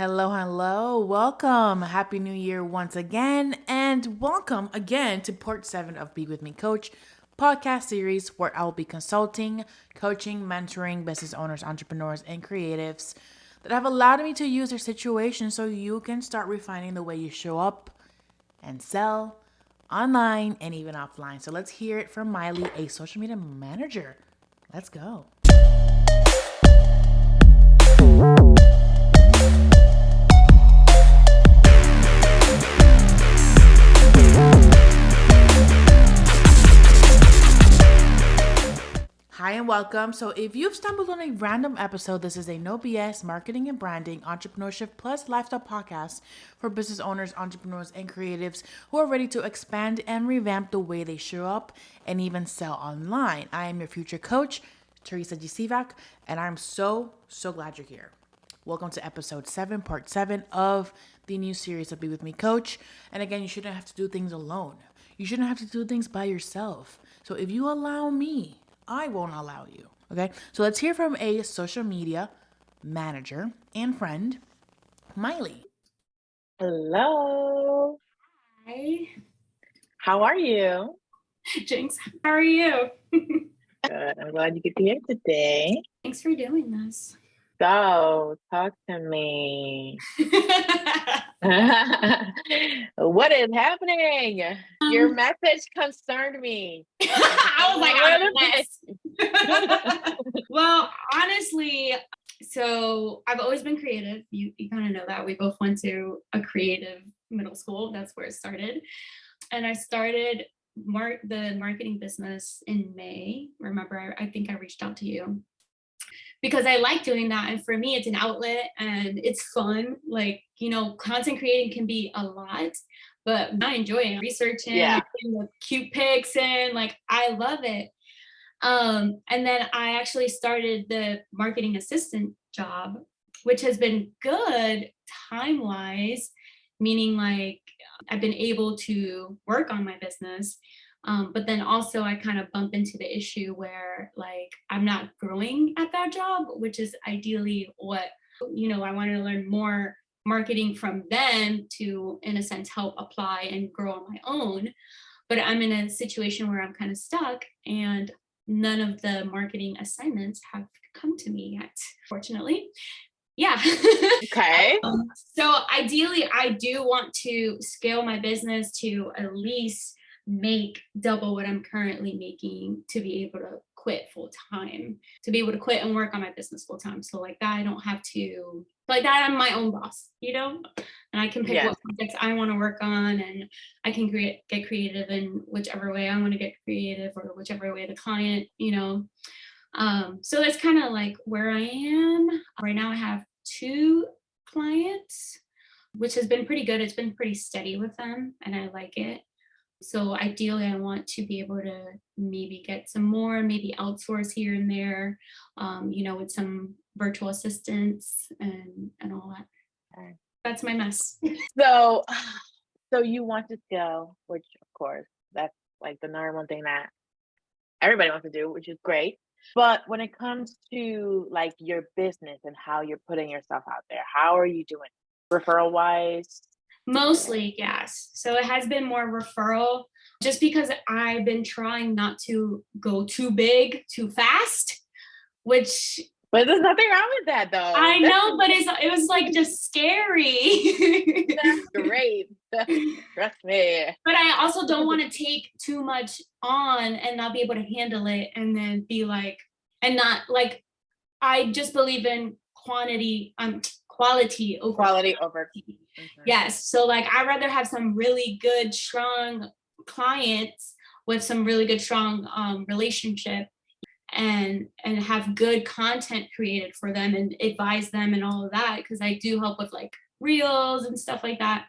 Hello. Welcome. Happy New Year once again. And welcome again to part 7 of Be With Me Coach podcast series where I will be consulting, coaching, mentoring business owners, entrepreneurs, and creatives that have allowed me to use their situation so you can start refining the way you show up and sell online and even offline. So let's hear it from MYLEE, a social media manager. Let's go. Hi and welcome. So if you've stumbled on a random episode, this is a no BS marketing and branding, entrepreneurship plus lifestyle podcast for business owners, entrepreneurs, and creatives who are ready to expand and revamp the way they show up and even sell online. I am your future coach, Teresa and I'm so glad you're here. Welcome to episode 7, part 7 of the new series of Be With Me Coach. And again, you shouldn't have to do things alone. You shouldn't have to do things by yourself. So if you allow me, I won't allow you. Okay. So let's hear from a social media manager and friend, MYLEE. Hello. Hi. How are you? Jinx, how are you? Good. I'm glad you could be here today. Thanks for doing this. So, talk to me. What is happening? Your message concerned me. I was like, well, honestly, so I've always been creative. You kind of know that. We both went to a creative middle school. That's where it started. And I started the marketing business in May. Remember, I think I reached out to you because I like doing that. And for me, it's an outlet and it's fun. Like, content creating can be a lot, but I enjoy it. Researching, putting the cute pics in, like, I love it. And then I actually started the marketing assistant job, which has been good time-wise, meaning like I've been able to work on my business. But then also I kind of bump into the issue where like I'm not growing at that job, which is ideally what, I wanted to learn more marketing from them to, in a sense, help apply and grow on my own. But I'm in a situation where I'm kind of stuck and none of the marketing assignments have come to me yet, fortunately. Yeah. Okay. So ideally, I do want to scale my business to at least make double what I'm currently making to be able to quit full time, to be able to quit and work on my business full time. So like that, I don't have to, like that, I'm my own boss, and I can pick what projects I want to work on, and I can get creative in whichever way I want to get creative or whichever way the client, so that's kind of like where I am right now. I have 2 clients, which has been pretty good. It's been pretty steady with them and I like it. So ideally I want to be able to maybe get some more, maybe outsource here and there, with some virtual assistants and all that. Okay. That's my mess. So you want to scale, which of course, that's like the number one thing that everybody wants to do, which is great. But when it comes to like your business and how you're putting yourself out there, how are you doing? Referral wise? Mostly, yes. So it has been more referral just because I've been trying not to go too big, too fast, which. But there's nothing wrong with that though. I know, but it was like just scary. That's great. Trust me. But I also don't want to take too much on and not be able to handle it and then be like, and not like, I just believe in quality over quantity. Mm-hmm. Yes. So like, I'd rather have some really good, strong clients with some really good, strong relationship and have good content created for them and advise them and all of that. Because I do help with like reels and stuff like that,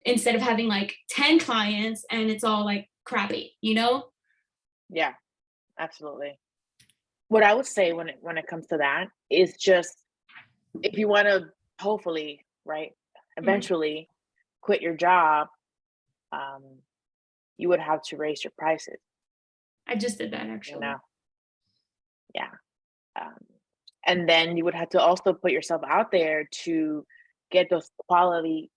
instead of having like 10 clients and it's all like crappy, Yeah, absolutely. What I would say when it comes to that is just, if you want to hopefully, right, eventually quit your job, you would have to raise your prices. I just did that actually. Yeah. And then you would have to also put yourself out there to get those quality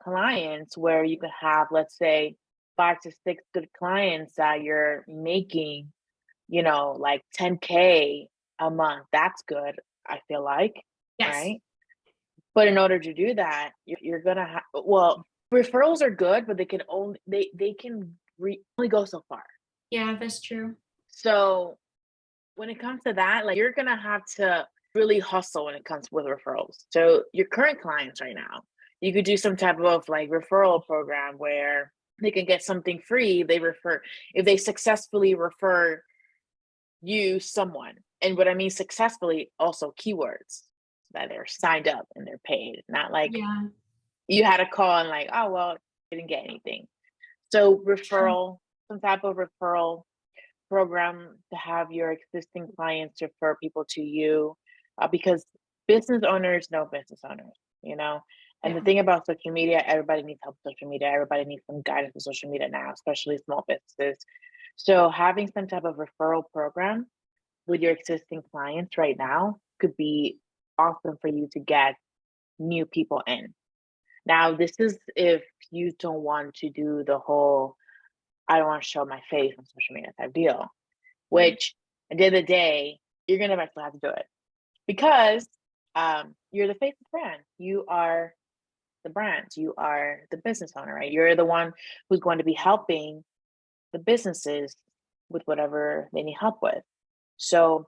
clients where you can have, let's say, 5 to 6 good clients that you're making, like 10K a month. That's good, I feel like, Yes. right? But in order to do that, you're gonna have, well, referrals are good, but they can only only go so far. Yeah, that's true. So when it comes to that, like, you're gonna have to really hustle when it comes with referrals. So your current clients right now, you could do some type of like referral program where they can get something free. If they successfully refer you someone. And what I mean successfully, also keywords that they're signed up and they're paid, not like Yeah. you had a call and like, oh, well, didn't get anything. So referral, some type of referral program to have your existing clients refer people to you, because business owners know business owners, And the Yeah. thing about social media, everybody needs help with social media. Everybody needs some guidance with social media now, especially small businesses. So having some type of referral program with your existing clients right now could be awesome for you to get new people in. Now, this is if you don't want to do the whole, I don't want to show my face on social media type deal, which at the end of the day, you're going to eventually have to do it because you're the face of the brand. You are the brand. You are the business owner, right? You're the one who's going to be helping the businesses with whatever they need help with. So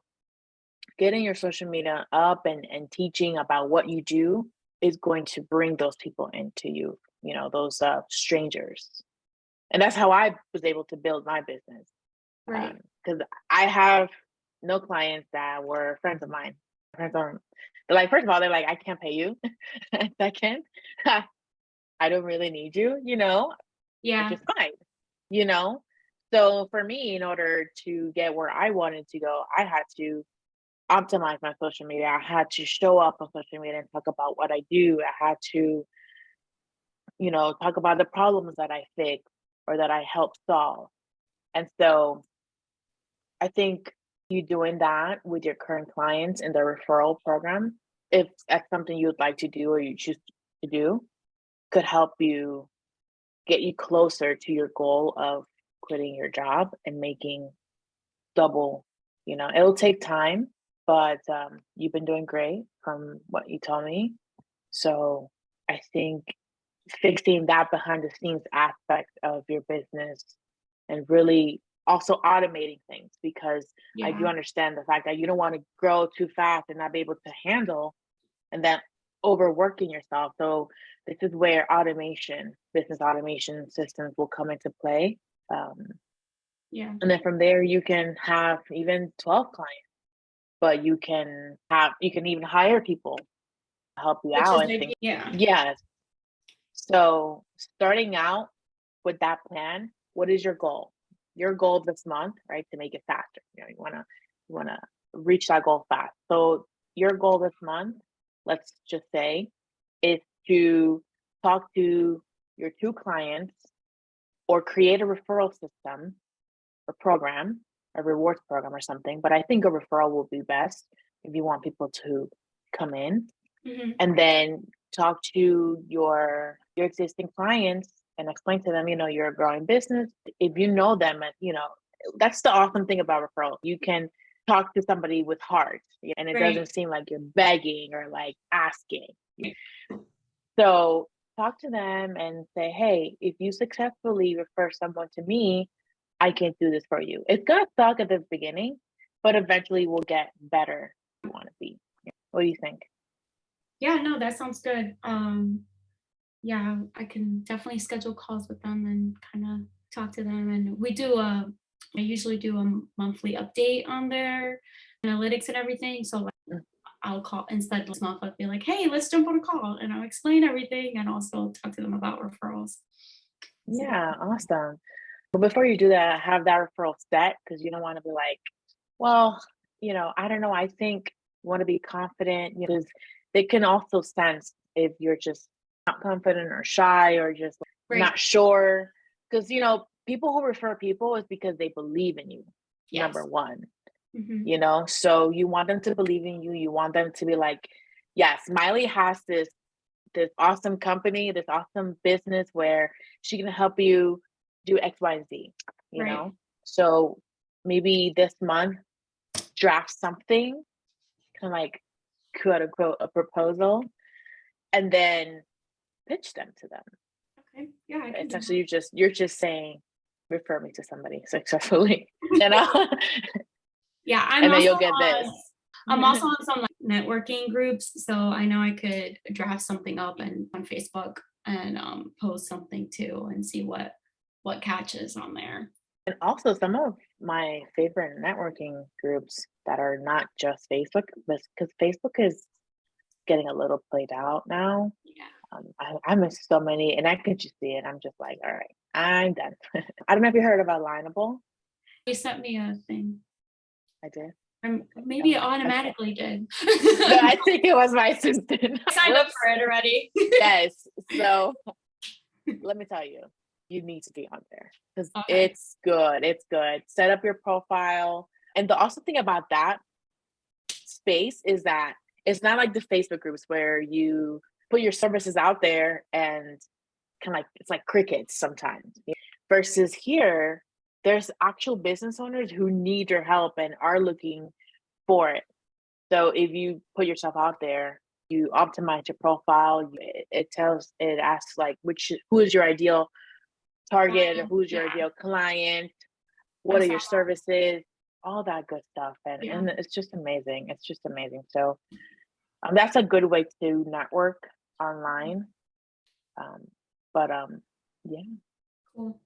getting your social media up and teaching about what you do is going to bring those people into you, those strangers. And that's how I was able to build my business. Right. Because I have no clients that were friends of mine. They're like, first of all, they're like, I can't pay you. Second, I don't really need you, Yeah. which is fine, So for me, in order to get where I wanted to go, I had to optimize my social media. I had to show up on social media and talk about what I do. I had to, talk about the problems that I fix or that I help solve. And so I think you doing that with your current clients in the referral program, if that's something you would like to do or you choose to do, could help you get you closer to your goal of quitting your job and making double. It'll take time, but you've been doing great from what you told me. So I think fixing that behind the scenes aspect of your business and really also automating things, because I do understand the fact that you don't want to grow too fast and not be able to handle and then overworking yourself. So this is where business automation systems will come into play. And then from there, you can have even 12 clients, but you can even hire people to help you out and things. Yes. So starting out with that plan, what is your goal? Your goal this month, right? To make it faster. You want to reach that goal fast. So your goal this month, let's just say, is to talk to your 2 clients or create a referral system or program, a rewards program or something. But I think a referral will be best if you want people to come in. And then talk to your existing clients and explain to them, you're a growing business. If you know them, that's the awesome thing about referral. You can talk to somebody with heart, and it doesn't seem like you're begging or like asking. So talk to them and say, hey, if you successfully refer someone to me, I can do this for you. It's gonna suck at the beginning, but eventually we'll get better where you want to be. What do you think? Yeah, no, that sounds good. Yeah, I can definitely schedule calls with them and kind of talk to them. And I usually do a monthly update on their analytics and everything. So like, I'll call instead of this month, I'll be like, hey, let's jump on a call and I'll explain everything and also talk to them about referrals. Yeah, awesome. But before you do that, have that referral set, because you don't want to be like, well, I don't know. I think you want to be confident, because they can also sense if you're just not confident or shy or just not sure. Because, people who refer people is because they believe in you, number one. So you want them to believe in you. You want them to be like, yes, MYLEE has this this awesome company, this awesome business where she can help you do X, Y, and Z, you Right. know? So maybe this month, draft something, kind of like quote unquote a proposal, and then pitch them to them. Okay. Yeah, I can do Essentially, you're just saying, refer me to somebody successfully, you know? Yeah, And then you'll get this. I'm also on some like networking groups, so I know I could draft something up and on Facebook and post something too and see what catches on there. And also some of my favorite networking groups that are not just Facebook, but because Facebook is getting a little played out now. Yeah. I miss so many, and I could just see it. I'm just like, all right, I'm done. I don't know if you heard of Alignable. You sent me a thing. I did. Maybe it automatically did. No, I think it was my assistant. I signed up for it already. Yes. So let me tell you, you need to be on there because it's good. It's good. Set up your profile. And the awesome thing about that space is that it's not like the Facebook groups where you put your services out there and kind of like it's like crickets sometimes. Versus here, there's actual business owners who need your help and are looking for it. So if you put yourself out there, you optimize your profile, it asks like who is your ideal target, who's your ideal client, what are your services, all that good stuff. And it's just amazing. It's just amazing. So that's a good way to network online. Yeah. Cool.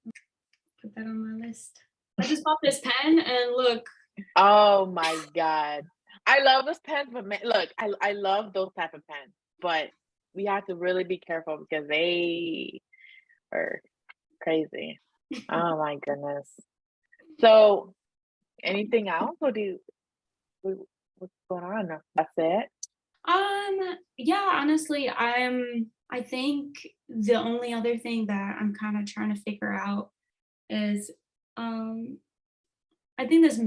Put that on my list. I just bought this pen and look. Oh my God. I love this pen, but look, I love those type of pens, but we have to really be careful because they are crazy. Oh my goodness. So anything else, or what's going on? That's it? Yeah, honestly, I think the only other thing that I'm kind of trying to figure out is I think there's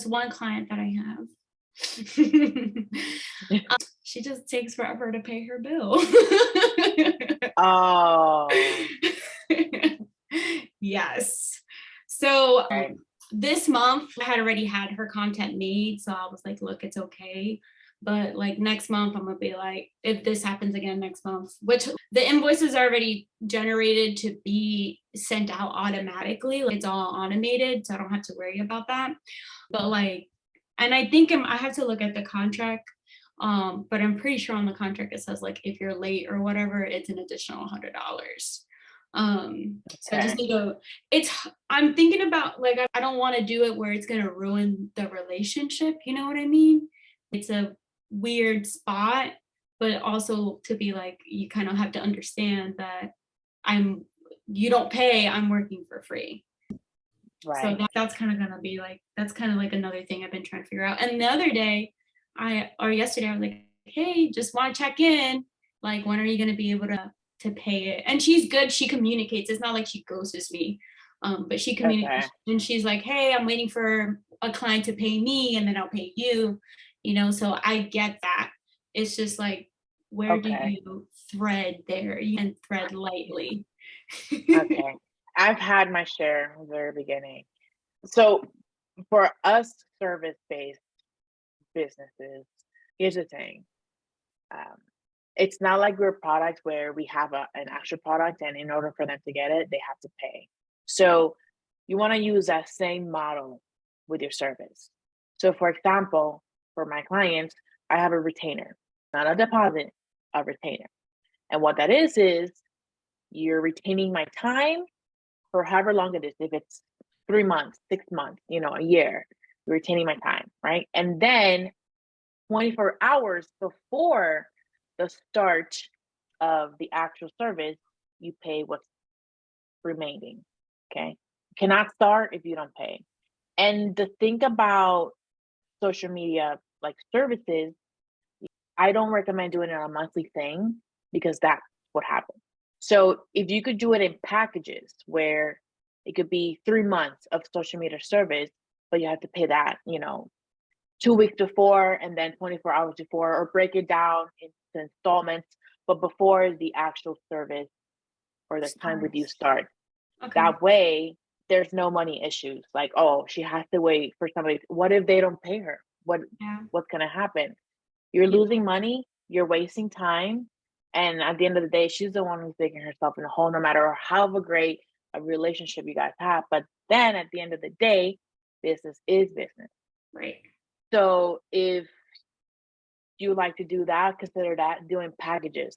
one client that I have. She just takes forever to pay her bill. Oh. Yes. So this month I had already had her content made, so I was like, look, it's okay. But like next month, I'm gonna be like, if this happens again next month, which the invoices are already generated to be sent out automatically, like it's all automated, so I don't have to worry about that. But like, and I think I have to look at the contract, but I'm pretty sure on the contract it says like if you're late or whatever, it's an additional $100. So I just need to. I'm thinking about like I don't want to do it where it's gonna ruin the relationship. You know what I mean? It's a weird spot, but also to be like, you kind of have to understand that you don't pay, I'm working for free. Right. So that's kind of gonna be like, that's kind of like another thing I've been trying to figure out. And the other day, yesterday, I was like, hey, just want to check in. Like, when are you gonna be able to pay it? And she's good. She communicates. It's not like she ghosts me, but she communicates. Okay. And she's like, hey, I'm waiting for a client to pay me, and then I'll pay you. You know, so I get that. It's just like, where do you thread there? You can thread lightly. Okay. I've had my share from the very beginning. So for us service-based businesses, here's the thing. It's not like we're a product where we have an actual product, and in order for them to get it, they have to pay. So you want to use that same model with your service. So for example, for my clients, I have a retainer, not a deposit, a retainer. And what that is you're retaining my time for however long it is. If it's 3 months, 6 months, a year, you're retaining my time, right? And then 24 hours before the start of the actual service, you pay what's remaining, okay? You cannot start if you don't pay. And the thing about social media like services, I don't recommend doing it on a monthly thing because that's what happens. So if you could do it in packages where it could be 3 months of social media service, but you have to pay that, 2 weeks before and then 24 hours before, or break it down into installments but before the actual service or the time with you starts. Okay. That way, there's no money issues. Like, oh, she has to wait for somebody. What if they don't pay her? What's gonna happen? You're losing money. You're wasting time. And at the end of the day, she's the one who's digging herself in a hole, no matter how great a relationship you guys have. But then at the end of the day, business is business. Right. So if you like to do that, consider that doing packages,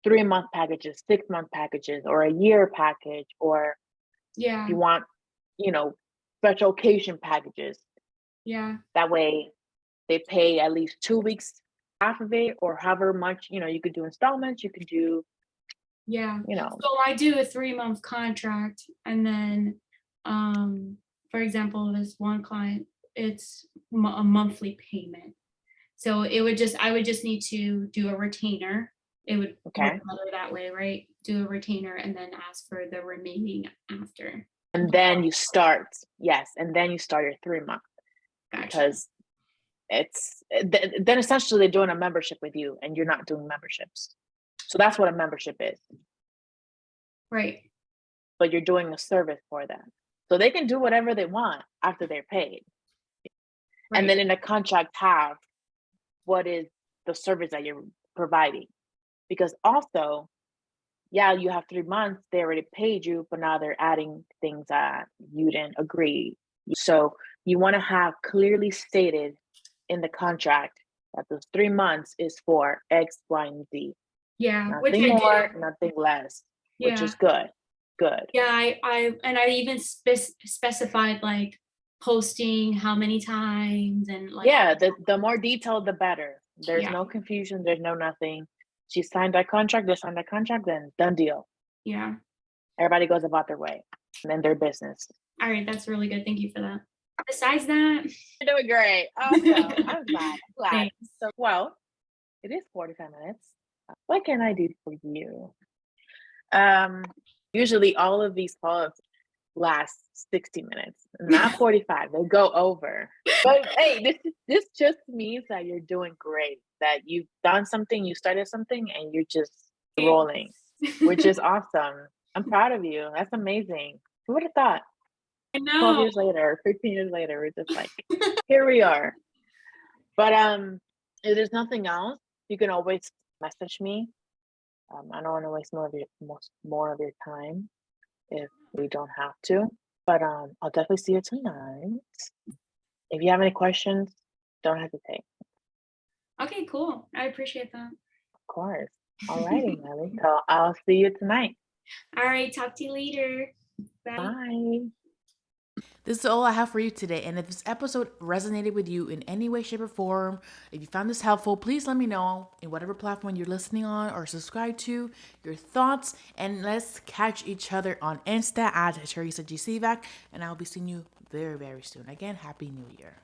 3-month packages, 6-month packages, or a year package, or Yeah. if you want, special occasion packages. Yeah. That way they pay at least 2 weeks, half of it, or however much, you could do installments, you could do, Yeah. So I do a 3-month contract, and then, for example, this one client, it's a monthly payment. So I would just need to do a retainer. It would work better that way, right? Do a retainer and then ask for the remaining after. And then you start, and then you start your 3 month. Gotcha. Because then essentially they're doing a membership with you and you're not doing memberships. So that's what a membership is. Right. But you're doing a service for them. So they can do whatever they want after they're paid. Right. And then in the contract have what is the service that you're providing. Because also, you have 3 months, they already paid you, but now they're adding things that you didn't agree. So you want to have clearly stated in the contract that those 3 months is for X, Y, and Z. Yeah. Nothing more, nothing less, which is good. Good. Yeah, I even specified like posting how many times and like. Yeah, the more detailed, the better. There's no confusion. There's no nothing. She signed that contract, they signed that contract, then done deal. Yeah. Everybody goes about their way and then their business. All right, that's really good. Thank you for that. Besides that, you're doing great. Awesome. I'm glad. So, well, it is 45 minutes. What can I do for you? Usually all of these calls last 60 minutes, not 45. They go over. But hey, this just means that you're doing great, that you've done something, you started something, and you're just rolling, which is awesome. I'm proud of you. That's amazing. Who would have thought? I know. 12 years later, 15 years later, we're just like, here we are. But if there's nothing else, you can always message me. I don't want to waste more of your time if we don't have to. But I'll definitely see you tonight. If you have any questions, don't hesitate. Okay, cool. I appreciate that. Of course. All righty, MYLEE. So I'll see you tonight. All right, talk to you later. Bye. Bye. This is all I have for you today, and if this episode resonated with you in any way, shape, or form, if you found this helpful, please let me know in whatever platform you're listening on or subscribe to, your thoughts, and let's catch each other on Insta at Teresa G. Sivak, and I'll be seeing you very, very soon. Again, Happy New Year.